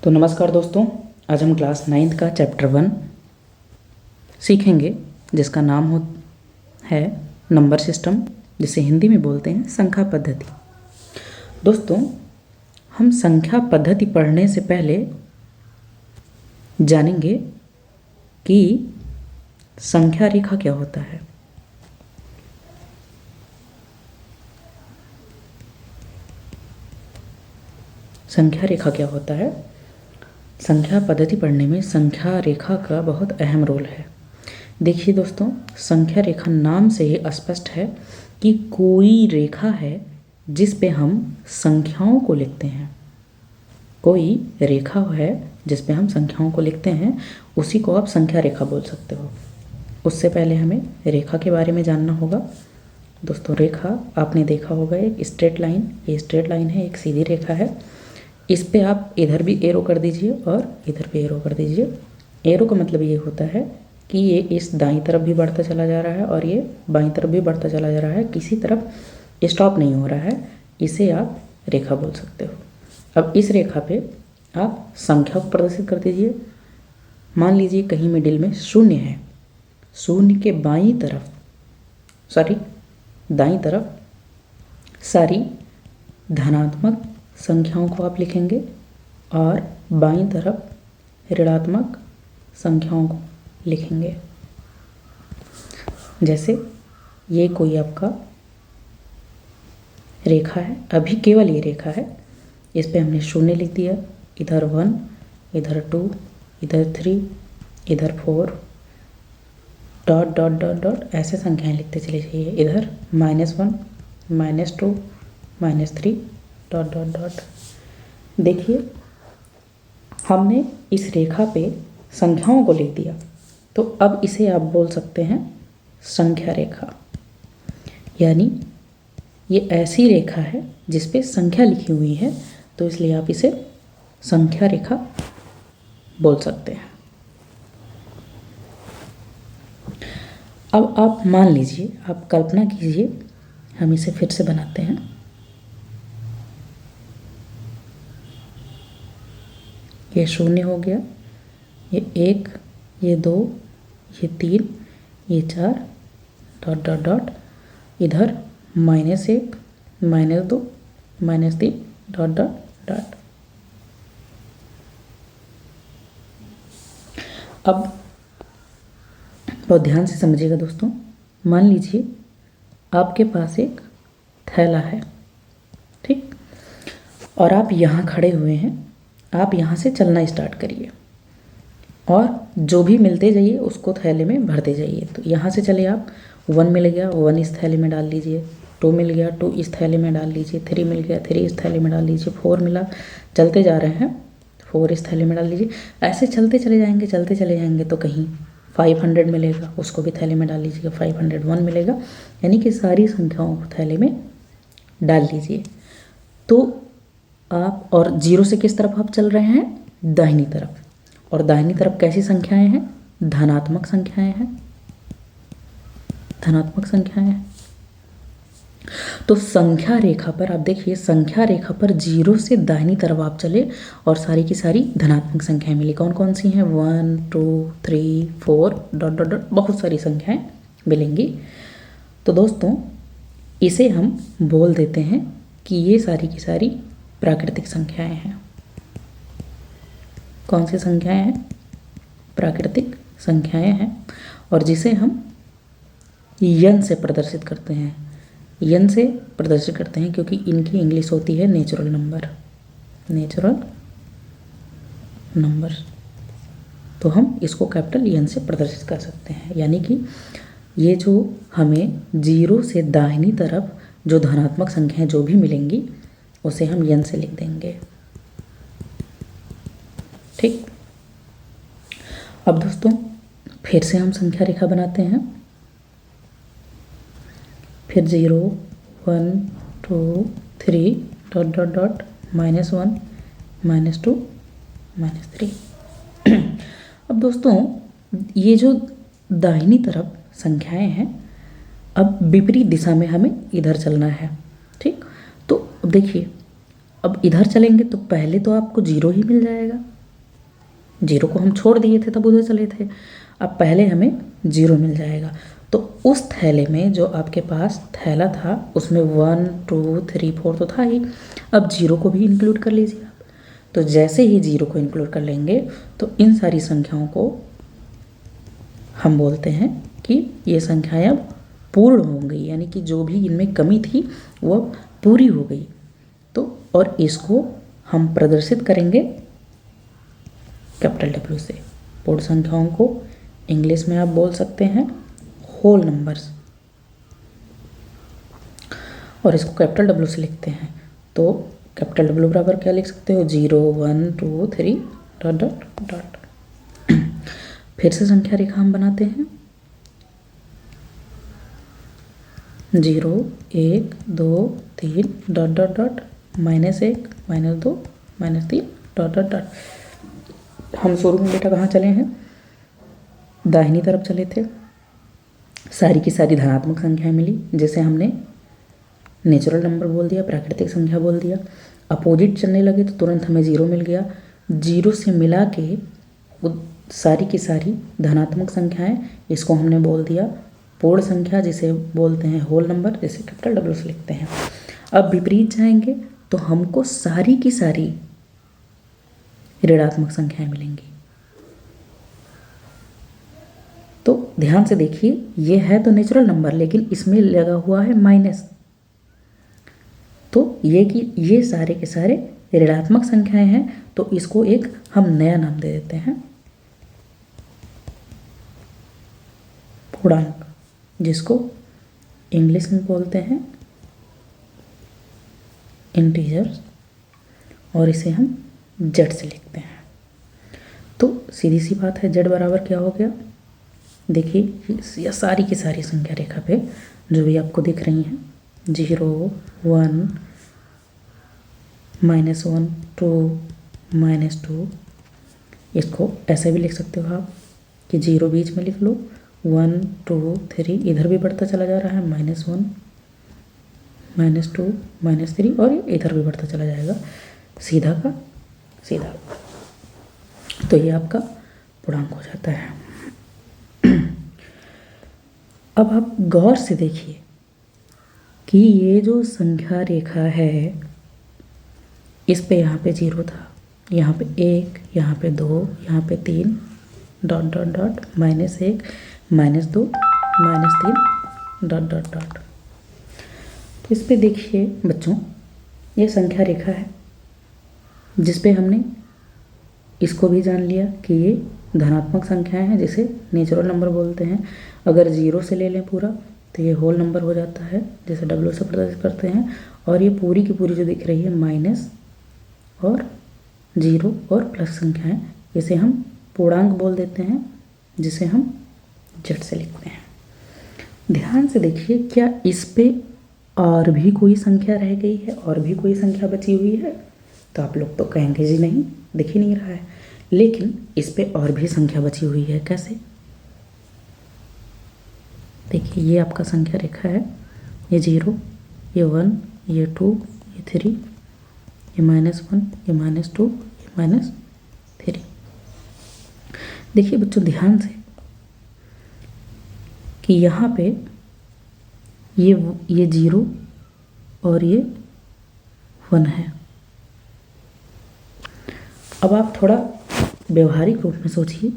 तो नमस्कार दोस्तों, आज हम क्लास 9th का चैप्टर 1 सीखेंगे जिसका नाम है नंबर सिस्टम, जिसे हिंदी में बोलते हैं संख्या पद्धति। दोस्तों, हम संख्या पद्धति पढ़ने से पहले जानेंगे कि संख्या रेखा क्या होता है। संख्या रेखा क्या होता है? संख्या पद्धति पढ़ने में संख्या रेखा का बहुत अहम रोल है। देखिए दोस्तों, संख्या रेखा नाम से ही स्पष्ट है कि कोई रेखा है जिस पे हम संख्याओं को लिखते हैं। कोई रेखा है जिस पे हम संख्याओं को लिखते हैं, उसी को आप संख्या रेखा बोल सकते हो। उससे पहले हमें रेखा के बारे में जानना होगा। दोस्तों, रेखा आपने देखा होगा, एक स्ट्रेट लाइन, ये स्ट्रेट लाइन है, एक सीधी रेखा है। इस पे आप इधर भी एरो कर दीजिए और इधर भी एरो कर दीजिए। एरो का मतलब ये होता है कि ये इस दाईं तरफ भी बढ़ता चला जा रहा है और ये बाईं तरफ भी बढ़ता चला जा रहा है, किसी तरफ स्टॉप नहीं हो रहा है। इसे आप रेखा बोल सकते हो। अब इस रेखा पे आप संख्या को प्रदर्शित कर दीजिए। मान लीजिए कहीं मिडिल में शून्य है, शून्य के दाईं तरफ सारी धनात्मक संख्याओं को आप लिखेंगे और बाईं तरफ ऋणात्मक संख्याओं को लिखेंगे। जैसे ये कोई आपका रेखा है, अभी केवल ये रेखा है, इस पे हमने शून्य लिख दिया, इधर 1, इधर 2, इधर 3, इधर 4, डॉट डॉट डॉट डॉट ऐसे संख्याएं लिखते चले जाइए। इधर -1, -2, -3, डॉट डॉट डॉट। देखिए, हमने इस रेखा पे संख्याओं को लिख दिया, तो अब इसे आप बोल सकते हैं संख्या रेखा। यानी ये ऐसी रेखा है जिस पे संख्या लिखी हुई है, तो इसलिए आप इसे संख्या रेखा बोल सकते हैं। अब आप मान लीजिए, आप कल्पना कीजिए, हम इसे फिर से बनाते हैं। ये शून्य हो गया, ये 1, ये 2, ये 3, ये 4, डॉट डॉट डॉट, इधर -1, -2, -3, डॉट डॉट डॉट। अब बहुत ध्यान से समझिएगा दोस्तों। मान लीजिए आपके पास एक थैला है, ठीक, और आप यहाँ खड़े हुए हैं। आप यहाँ से चलना स्टार्ट करिए और जो भी मिलते जाइए उसको थैले में भरते जाइए। तो यहाँ से चले आप, 1 मिल गया, 1 इस थैले में डाल लीजिए, 2 मिल गया, 2 इस थैले में डाल लीजिए, 3 मिल गया, 3 इस थैले में डाल लीजिए, 4 मिला, चलते जा रहे हैं, 4 इस थैले में डाल लीजिए। ऐसे चलते चले जाएंगे तो कहीं 500 मिलेगा, उसको भी थैले में डाल लीजिएगा, 501 मिलेगा। यानी कि सारी संख्याओं को थैले में डाल लीजिए। तो आप, और 0 से किस तरफ आप चल रहे हैं? दाहिनी तरफ। और दाहिनी तरफ कैसी संख्याएं हैं? धनात्मक संख्याएं हैं, धनात्मक संख्याएं हैं। तो संख्या रेखा पर आप देखिए, संख्या रेखा पर 0 से दाहिनी तरफ आप चले और सारी की सारी धनात्मक संख्याएं मिली। कौन कौन सी हैं? 1, 2, 3, 4, डॉट डॉट डॉट, बहुत सारी संख्याएं मिलेंगी। तो दोस्तों, इसे हम बोल देते हैं कि ये सारी की सारी प्राकृतिक संख्याएं हैं। कौन सी संख्याएं हैं? प्राकृतिक संख्याएं हैं। और जिसे हम यन से प्रदर्शित करते हैं, यन से प्रदर्शित करते हैं क्योंकि इनकी इंग्लिश होती है नेचुरल नंबर, नेचुरल नंबर। तो हम इसको कैपिटल यन से प्रदर्शित कर सकते हैं। यानी कि ये जो हमें 0 से दाहिनी तरफ जो धनात्मक संख्याएं जो भी मिलेंगी, उसे हम यन से लिख देंगे, ठीक। अब दोस्तों, फिर से हम संख्या रेखा बनाते हैं। फिर 0, 1, 2, 3, डॉट डॉट डॉट, -1, -2, -3। अब दोस्तों, ये जो दाहिनी तरफ संख्याएं हैं, अब विपरीत दिशा में हमें इधर चलना है, ठीक। तो देखिए, अब इधर चलेंगे तो पहले तो आपको 0 ही मिल जाएगा, 0 को हम छोड़ दिए थे तब उधर चले थे, अब पहले हमें 0 मिल जाएगा। तो उस थैले में जो आपके पास थैला था उसमें 1 2 3 4 तो था ही, अब 0 को भी इंक्लूड कर लीजिए आप। तो जैसे ही 0 को इंक्लूड कर लेंगे तो इन सारी संख्याओं को हम बोलते हैं कि ये संख्याएं अब पूर्ण हो गई, यानी कि जो भी इनमें कमी थी वो अब पूरी हो गई। तो और इसको हम प्रदर्शित करेंगे कैपिटल W से। पूर्ण संख्याओं को इंग्लिश में आप बोल सकते हैं होल नंबर्स, और इसको कैपिटल W से लिखते हैं। तो कैपिटल W बराबर क्या लिख सकते हो, 0 1 2 3 डॉट डॉट डॉट। फिर से संख्या रेखा हम बनाते हैं, 0 1 2 3 dot dot dot, -1 -2 -3 dot dot dot. हम शुरू में बेटा कहाँ चले हैं, दाहिनी तरफ चले थे। सारी की सारी धनात्मक संख्याएं मिली, जैसे हमने नेचुरल नंबर बोल दिया, प्राकृतिक संख्या बोल दिया। अपोजिट चलने लगे तो तुरंत हमें 0 मिल गया। 0 से मिला के वो सारी की सारी धनात्मक संख्याएं, इसको हमने बोल दिया पूर्ण संख्या, जिसे बोलते हैं होल नंबर, जिसे कैपिटल W से लिखते हैं। अब विपरीत जाएंगे तो हमको सारी की सारी ऋणात्मक संख्याएं मिलेंगी। तो ध्यान से देखिए, ये है तो नेचुरल नंबर, लेकिन इसमें लगा हुआ है माइनस, तो ये सारे के सारे ऋणात्मक संख्याएं हैं। तो इसको एक हम नया नाम दे देते हैं पूर्णांक, जिसको इंग्लिश में बोलते हैं इंटीजर्स, और इसे हम Z से लिखते हैं। तो सीधी सी बात है, Z बराबर क्या हो गया, देखिए यह सारी की सारी संख्या रेखा पे जो भी आपको दिख रही हैं, 0 1 -1 2 -2, इसको ऐसे भी लिख सकते हो आप कि 0 बीच में लिख लो, 1 2 3 इधर भी बढ़ता चला जा रहा है, -1 -2 -3, और इधर भी बढ़ता चला जाएगा, सीधा का सीधा। तो ये आपका पूर्णांक हो जाता है। अब आप गौर से देखिए कि ये जो संख्या रेखा है, इस पे यहाँ पे 0 था, यहाँ पे 1, यहाँ पे 2, यहाँ पे 3 dot dot dot, -1 -2 -3 dot dot dot. तो इस पे देखिए बच्चों, ये संख्या रेखा है जिस पे हमने इसको भी जान लिया कि ये धनात्मक संख्याएं हैं, जिसे नेचुरल नंबर बोलते हैं। अगर 0 से ले लें पूरा तो ये होल नंबर हो जाता है, जिसे W से प्रदर्शित करते हैं। और ये पूरी की पूरी जो दिख रही है माइनस और 0 और प्लस संख्याएं, इसे हम पूर्णांक बोल देते हैं, जिसे हम Z से लिखते हैं। ध्यान से देखिए, क्या इस पे और भी कोई संख्या रह गई है, और भी कोई संख्या बची हुई है? तो आप लोग तो कहेंगे जी नहीं, दिख ही नहीं रहा है, लेकिन इस पे और भी संख्या बची हुई है। कैसे? देखिए, ये आपका संख्या रेखा है, ये 0, ये 1, ये 2, ये 3, ये -1, ये -2, ये -3। देखिए बच्चों ध्यान से कि यहाँ पे ये 0 और ये 1 है। अब आप थोड़ा व्यवहारिक रूप में सोचिए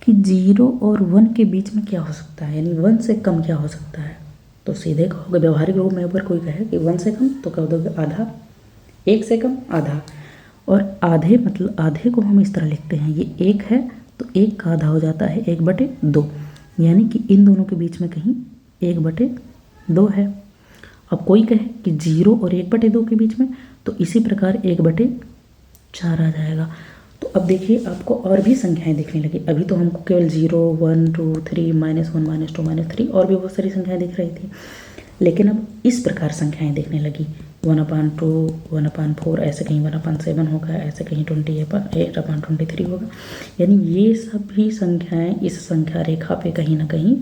कि 0 और 1 के बीच में क्या हो सकता है, यानी 1 से कम क्या हो सकता है? तो सीधे कहोगे, व्यवहारिक रूप में अगर कोई कहे कि 1 से कम, तो कह दोगे आधा, 1 से कम आधा। और आधे मतलब आधे को हम इस तरह लिखते हैं, ये 1 है तो 1 का आधा हो जाता है 1/2, यानी कि इन दोनों के बीच में कहीं 1/2 है। अब कोई कहे कि 0 और 1/2 के बीच में, तो इसी प्रकार 1/4 आ जाएगा। तो अब देखिए आपको और भी संख्याएं दिखने लगी। अभी तो हमको केवल 0 1 2 3 -1 -2 -3 और भी बहुत सारी संख्याएं दिख रही थी, लेकिन अब इस प्रकार संख्याएं दिखने लगी, 1/2 1/4, ऐसे कहीं 1/7 होगा, ऐसे कहीं 8/23 होगा। यानी ये सभी संख्याएं इस संख्या रेखा पे कहीं ना कहीं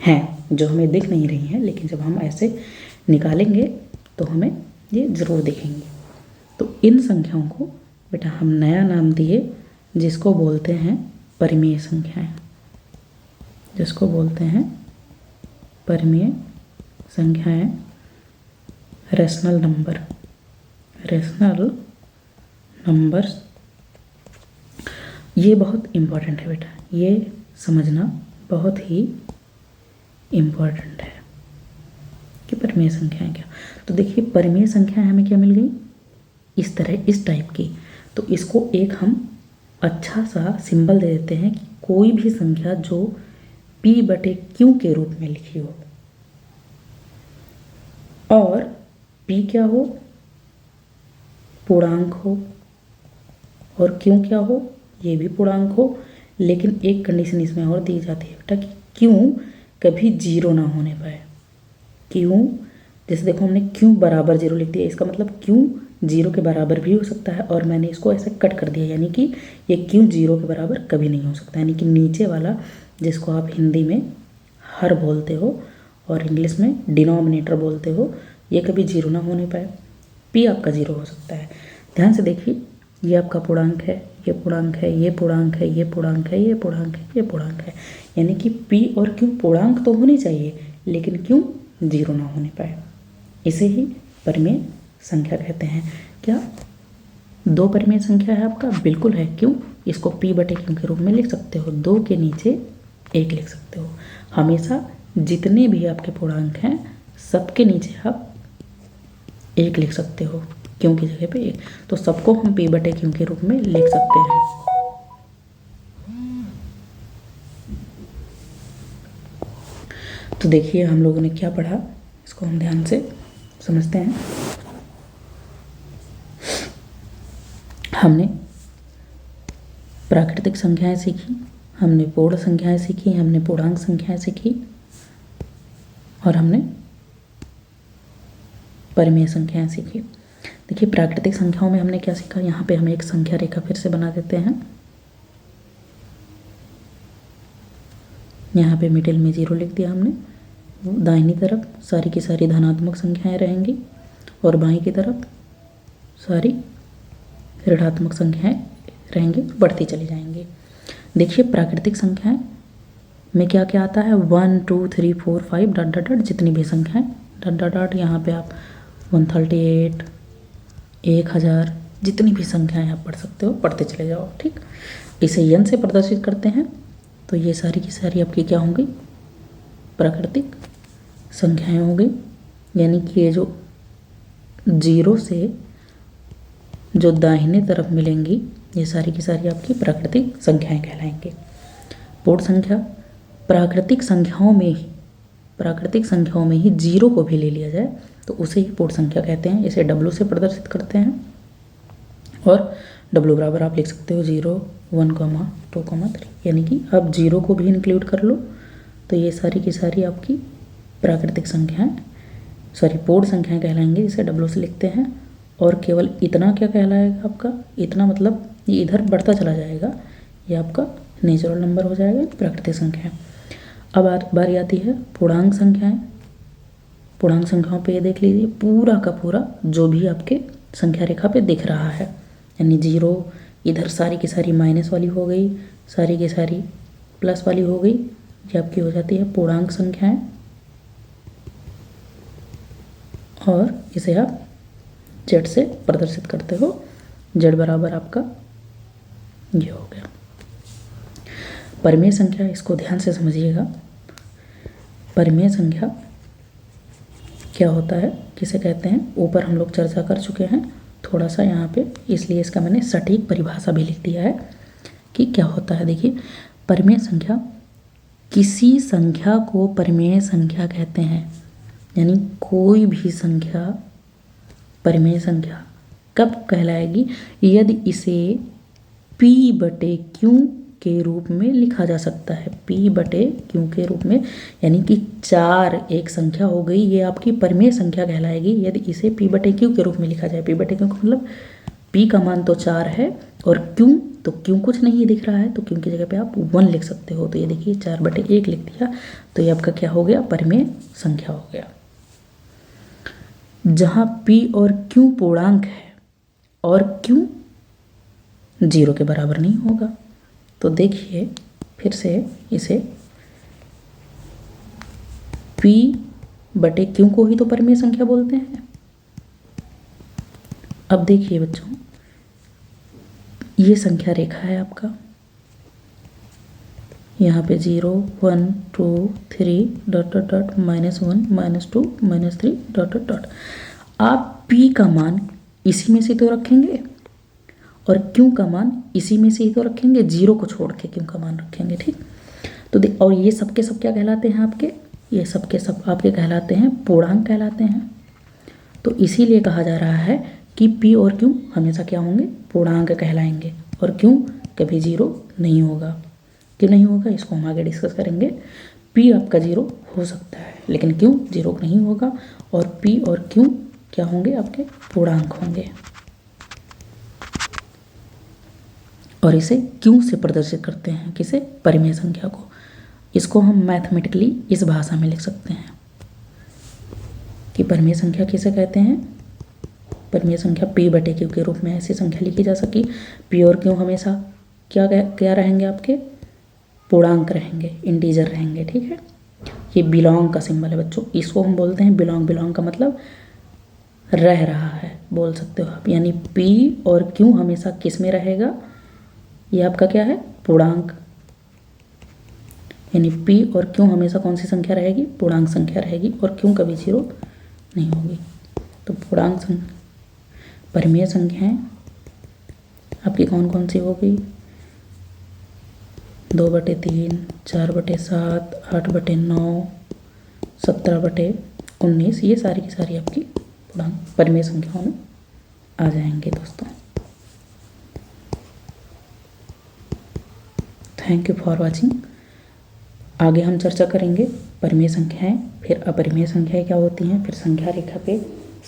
हैं, जो हमें दिख नहीं रही हैं, लेकिन जब हम ऐसे निकालेंगे तो हमें ये ज़रूर देखेंगे। तो इन संख्याओं को बेटा हम नया नाम दिए जिसको बोलते हैं परिमेय संख्याएं, जिसको बोलते हैं परिमेय संख्याएं, रेशनल नंबर, रेशनल नंबर्स। ये बहुत इम्पॉर्टेंट है बेटा, ये समझना बहुत ही इम्पॉर्टेंट है कि परिमेय संख्याएं क्या। तो देखिए परिमेय संख्याएं हमें क्या मिल गई, इस तरह, इस टाइप की। तो इसको एक हम अच्छा सा सिंबल दे देते हैं कि कोई भी संख्या जो p/q के रूप में लिखी हो और p क्या हो, पूर्णांक हो, और q क्या हो, ये भी पूर्णांक हो। लेकिन एक कंडीशन इसमें और दी जाती है बेटा कि q कभी जीरो ना होने पाए। q, जैसे देखो हमने q बराबर जीरो लिख दिया, इसका मतलब q जीरो के बराबर भी हो सकता है, और मैंने इसको ऐसे कट कर दिया, यानी कि ये q जीरो के बराबर कभी नहीं हो सकता। यानी कि नीचे वाला जिसको आप हिंदी में हर बोलते हो और इंग्लिश में डिनोमिनेटर बोलते हो, ये कभी जीरो ना होने पाए। p आपका जीरो हो सकता है। ध्यान से देखिए, ये आपका पूर्णांक है, ये पूर्णांक है, ये पूर्णांक है, ये पूर्णांक है, ये पूर्णांक है, ये पूर्णांक है। यानी कि p और q पूर्णांक तो होने चाहिए, लेकिन q जीरो ना होने पाए। इसे ही परिमेय संख्या कहते हैं। क्या दो परिमेय संख्या है आपका? बिल्कुल है। क्यों? इसको p/q के रूप में लिख सकते हो, 2 के नीचे 1 लिख सकते हो। हमेशा जितने भी आपके पूर्णांक हैं सबके नीचे आप 1 लिख सकते हो, क्यों की जगह पे 1। तो सबको हम p/q के रूप में लिख सकते हैं। तो देखिए हम लोगों ने क्या पढ़ा, इसको हम ध्यान से समझते हैं। हमने प्राकृतिक संख्याएं सीखी, हमने पूर्ण संख्याएं सीखी, हमने पूर्णांक संख्याएं सीखी, और हमने परिमेय संख्याएं सीखी। देखिए प्राकृतिक संख्याओं में हमने क्या सीखा, यहाँ पे हम एक संख्या रेखा फिर से बना देते हैं। यहाँ पे मिडिल में 0 लिख दिया हमने। दाहिनी तरफ सारी की सारी धनात्मक संख्याएं रहेंगी और बाईं की तरफ सारी ऋणात्मक संख्याएं रहेंगी, बढ़ती चली जाएंगी। देखिए प्राकृतिक संख्याएं में क्या क्या आता है, 1 2 3 4 5 डॉट डॉट डॉट, जितनी भी संख्याएं डॉट डॉट डॉट। यहाँ पे आप 138, 1000, जितनी भी संख्याएं आप पढ़ सकते हो, पढ़ते चले जाओ। ठीक, इसे n से प्रदर्शित करते हैं, तो ये सारी की सारी आपकी क्या होंगी, प्राकृतिक संख्याएं होंगी। यानी कि ये जो 0 से जो दाहिने तरफ मिलेंगी, ये सारी की सारी आपकी प्राकृतिक संख्याएं कहलाएंगी। पूर्ण संख्या, प्राकृतिक संख्याओं में ही 0 को भी ले लिया जाए तो उसे ही पूर्ण संख्या कहते हैं। इसे W से प्रदर्शित करते हैं, और W बराबर आप लिख सकते हो 0, 1, 2, 3। यानी कि अब 0 को भी इंक्लूड कर लो, तो ये सारी की सारी आपकी प्राकृतिक संख्याएं, पूर्ण संख्याएं कहलाएंगी, जिसे W से लिखते हैं। और केवल इतना क्या कहलाएगा आपका, इतना मतलब ये इधर बढ़ता चला जाएगा, ये आपका नेचुरल नंबर हो जाएगा, प्राकृतिक संख्या। अब बारी आती है पूर्णांक संख्याएं। पूर्णांक संख्याओं पे ये देख लीजिए, पूरा का पूरा जो भी आपके संख्या रेखा पे दिख रहा है, यानी 0, इधर सारी की सारी माइनस वाली हो गई, सारी की सारी प्लस वाली हो गई, ये आपकी हो जाती है पूर्णांक संख्याएं। और इसे आप Z से प्रदर्शित करते हो, Z बराबर आपका ये हो गया। परिमेय संख्या, इसको ध्यान से समझिएगा। परिमेय संख्या क्या होता है, किसे कहते हैं, ऊपर हम लोग चर्चा कर चुके हैं थोड़ा सा यहाँ पे, इसलिए इसका मैंने सटीक परिभाषा भी लिख दिया है कि क्या होता है। देखिए परिमेय संख्या, किसी संख्या को परिमेय संख्या कहते हैं। यानी कोई भी संख्या परिमेय संख्या कब कहलाएगी, यदि इसे p/q के रूप में लिखा जा सकता है। p/q के रूप में, यानी कि 4 एक संख्या हो गई, ये आपकी परिमेय संख्या कहलाएगी यदि इसे p/q के रूप में लिखा जाए। p/q का मतलब p का मान तो 4 है, और q तो q कुछ नहीं दिख रहा है, तो q की जगह पे आप 1 लिख सकते हो। तो ये देखिए 4/1 लिख दिया, तो ये आपका क्या हो गया, परिमेय संख्या हो गया। जहाँ p और q पूर्णांक है और q 0 के बराबर नहीं होगा। तो देखिए फिर से इसे p बटे q को ही तो परिमेय संख्या बोलते हैं। अब देखिए बच्चों, ये संख्या रेखा है आपका, यहाँ पे 0 1 2 3 dot dot dot -1 -2 -3 dot dot dot. आप p का मान इसी में से तो रखेंगे और q का मान इसी में से ही तो रखेंगे, 0 को छोड़ के q का मान रखेंगे, ठीक। तो और ये सब के सब क्या कहलाते हैं आपके, ये सब के सब आपके कहलाते हैं पूर्णांक कहलाते हैं। तो इसीलिए कहा जा रहा है कि p और q हमेशा क्या होंगे, पूर्णांक कहलाएंगे और q कभी 0 नहीं होगा। क्यों नहीं होगा इसको हम आगे डिस्कस करेंगे। p आपका 0 हो सकता है लेकिन q 0 नहीं होगा और p और q क्या होंगे, आपके पूर्णांक होंगे। और इसे q से प्रदर्शित करते हैं, किसे, परिमेय संख्या को। इसको हम मैथमेटिकली इस भाषा में लिख सकते हैं कि परिमेय संख्या किसे कहते हैं। परिमेय संख्या p बटे q के रूप में ऐसी संख्या लिखी जा सकी। p और q हमेशा क्या रहेंगे, आपके पूर्णांक रहेंगे, इंटीजर रहेंगे, ठीक है। ये बिलोंग का सिंबल है बच्चों, इसको हम बोलते हैं बिलोंग। बिलोंग का मतलब रह रहा है बोल सकते हो आप। यानी p और q हमेशा किस में रहेगा, ये आपका क्या है, पूर्णांक। यानी p और q हमेशा कौन सी संख्या रहेगी, पूर्णांक संख्या रहेगी और q कभी 0 नहीं होगी। तो पूर्णांक संख्या, परिमेय संख्याएं आपकी कौन कौन सी हो गई, 2/3, 4/7, 8/9, 17/19, ये सारी की सारी आपकी पूर्णांक परिमेय संख्याओं में आ जाएंगे दोस्तों। Thank you for watching. आगे हम चर्चा करेंगे परिमेय संख्याएं, फिर अपरिमेय संख्याएं क्या होती हैं, फिर संख्या रेखा पे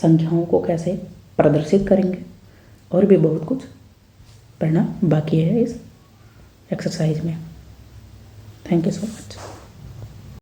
संख्याओं को कैसे प्रदर्शित करेंगे और भी बहुत कुछ पढ़ना बाकी है इस एक्सरसाइज में। Thank you so much.